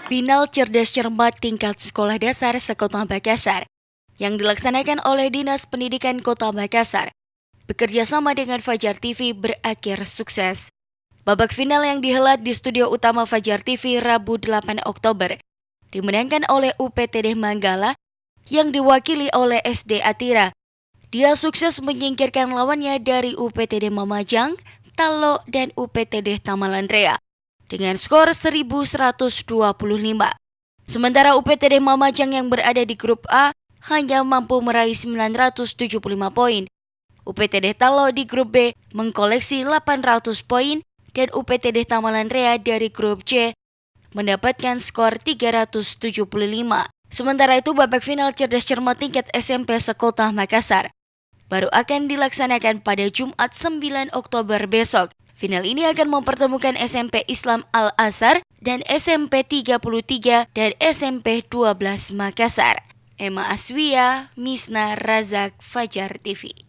Final Cerdas Cermat tingkat sekolah dasar sekota Makassar yang dilaksanakan oleh Dinas Pendidikan Kota Makassar bekerja sama dengan Fajar TV berakhir sukses. Babak final yang dihelat di studio utama Fajar TV Rabu 8 Oktober dimenangkan oleh UPTD Manggala yang diwakili oleh SD Atira. Dia sukses menyingkirkan lawannya dari UPTD Mamajang, Talo, dan UPTD Tamalandrea dengan skor 1125. Sementara UPTD Mamajang yang berada di grup A hanya mampu meraih 975 poin. UPTD Talo di grup B mengkoleksi 800 poin dan UPTD Tamalandrea dari grup C mendapatkan skor 375. Sementara itu babak final Cerdas Cermat tingkat SMP sekota Makassar baru akan dilaksanakan pada Jumat 9 Oktober besok. Final ini akan mempertemukan SMP Islam Al-Azhar dan SMP 33 dan SMP 12 Makassar. Emma Aswia, Misna Razak, Fajar TV.